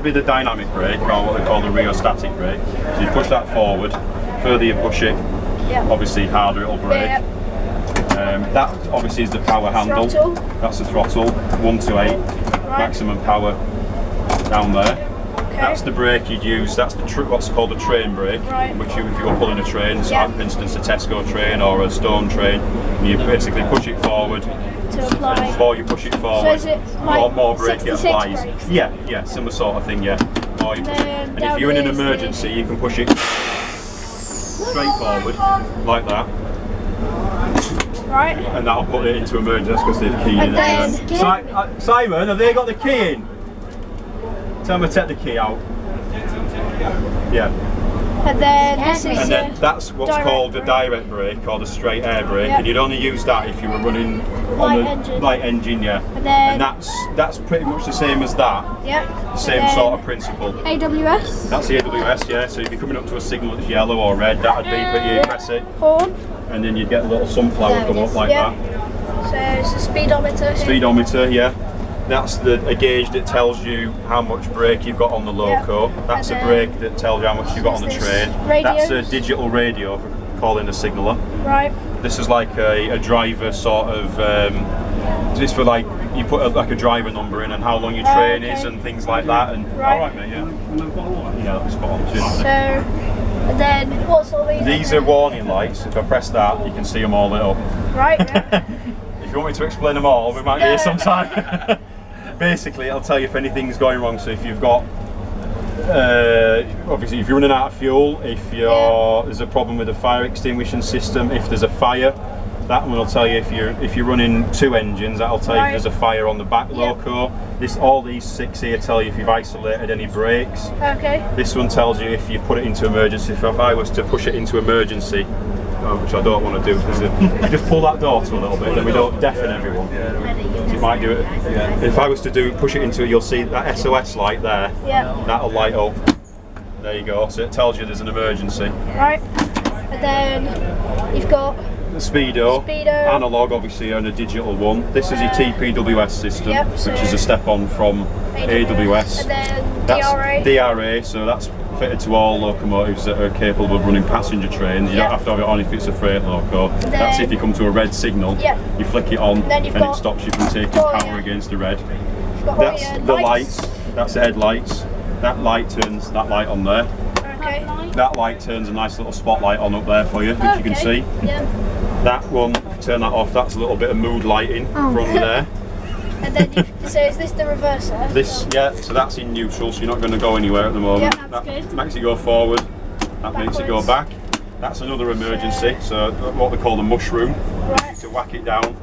be the dynamic brake, or what they call the rheostatic brake. So you push that forward, further you push it, obviously harder it'll brake. That obviously is the power handle. Throttle. That's the throttle, 1 to 8, maximum power down there. That's the brake you'd use. That's the what's called a train brake, which if you were pulling a train, so for instance a Tesco train or a Stone train, you basically push it forward. To apply. And before you push it forward, So is it like more brake it applies. brakes? Yeah, similar sort of thing. Yeah. Or you push it. And if you're in an emergency, you can push it straight forward like that. Right. And that'll put it into emergency. That's because they've keyed in it. Simon, have they got the key in? Tell them to take the key out. Yeah. And then this is. And then that's what's called the direct brake or the straight air brake, and you'd only use that if you were running on a light engine, And that's pretty much the same as that. Yeah. Same sort of principle. AWS. That's the AWS, yeah. So if you're coming up to a signal that's yellow or red, that'd be pretty. You press it, Horn. and then you'd get a little sunflower come up like that. So it's a speedometer. Speedometer, yeah. That's a gauge that tells you how much brake you've got on the loco. That's a brake that tells you how much you've got on the train. That's a digital radio for calling a signaller. Right. This is like a driver sort of. This for like you put like a driver number in and how long your train is and things like that. And all right, mate. Yeah. Yeah, that's spot on. So, and then what's all these? These are warning lights. If I press that, you can see them all lit up. Right. If you want me to explain them all, we might be here sometime. Basically, it'll tell you if anything's going wrong. So if you've got, obviously, if you're running out of fuel, if there's a problem with the fire extinguishing system, if there's a fire, that one will tell you if you're running 2 engines. That'll tell you if there's a fire on the back loco. All these 6 here tell you if you've isolated any brakes. Okay. This one tells you if you've put it into emergency. If I was to push it into emergency, which I don't want to do, because if you just pull that door to a little bit, then we don't deafen everyone. So it might do it. If I was to push it into it, you'll see that SOS light there. That'll light up. There you go. So it tells you there's an emergency. Right. And then you've got the speedo, analog obviously, and a digital one. This is your TPWS system, which is a step on from AWS. And then that's DRA, so that's fitted to all locomotives that are capable of running passenger trains. You don't have to have it on if it's a freight loco. That's if you come to a red signal, you flick it on and it stops you from taking power against the red. That's the lights, that's the headlights. That light turns that light on there. Okay. That light turns a nice little spotlight on up there for you, which you can see. That one, if you turn that off, that's a little bit of mood lighting from under there. And then, so is this the reverser? This, so that's in neutral, so you're not going to go anywhere at the moment. That's good. Makes it go forward, that makes it go back. That's another emergency, so what we call the mushroom. Right. To whack it down,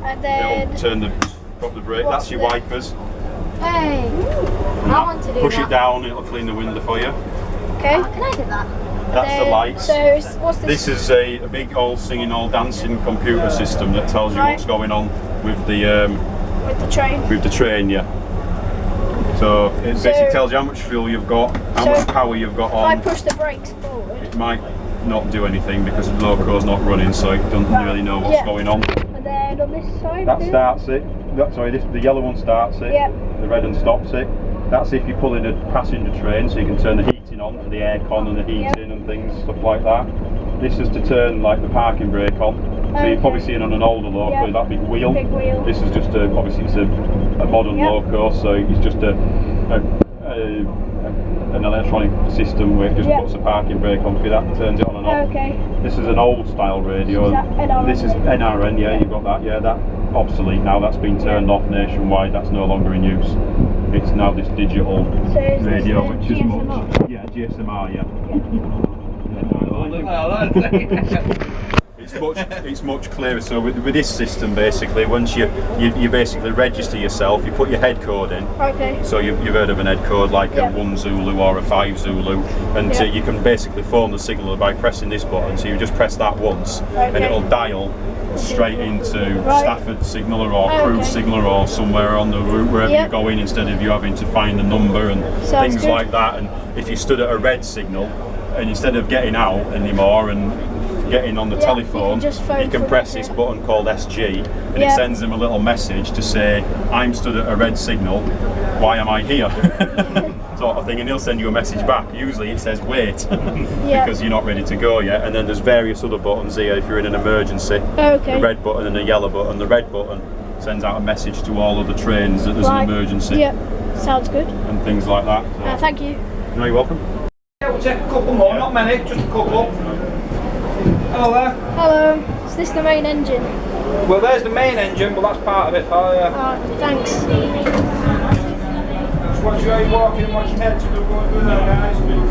and then it'll drop the brake. That's your wipers. Hey, I want to do Push it down, it'll clean the window for you. Okay. Can I do that? That's the lights. So what's this? This is a big all singing, all dancing computer system that tells you what's going on with the train. With the train, So it basically tells you how much fuel you've got, how much power you've got on. If I push the brakes forward, it might not do anything because the loco's not running, so it doesn't really know what's going on. And then on this side, that starts it. The yellow one starts it. The red one stops it. That's if you're pulling a passenger train, so you can turn the heating on for the aircon and the heating and things, stuff like that. This is to turn like the parking brake on. So you're probably seeing on an older loco that big wheel. This is just obviously it's a modern loco, so it's just an electronic system where it just puts a parking brake on for you. That turns it on and off. This is an old style radio. This is NRN, you've got that. That obsolete now. That's been turned off nationwide. That's no longer in use. It's now this digital radio, which is much. GSMR, It's much clearer. So with this system, basically, once you basically register yourself, you put your head code in. So you've heard of an head code like a 1 Zulu or a 5 Zulu, and you can basically phone the signaller by pressing this button. So you just press that once, and it'll dial straight into Stafford signaller or Crewe signaller or somewhere on the route wherever you're going, instead of you having to find the number and things like that. And if you stood at a red signal, and instead of getting out anymore and getting on the telephone, you can press this button called SG, and it sends them a little message to say, I'm stood at a red signal, why am I here? sort of thing, and he'll send you a message back. Usually it says wait Yeah. because you're not ready to go yet. And then there's various other buttons here if you're in an emergency. Okay. The red button and a yellow button. The red button sends out a message to all other trains that there's an emergency. Yep. Sounds good. And things like that. So. Thank you. No, you're welcome. Yeah, we'll take a couple more, not many, just a couple. Hello there. Hello. Is this the main engine? Well, there's the main engine, but that's part of it, pal, yeah. Thanks. Just watch how you're walking and watch your head, so don't go and do that, guys.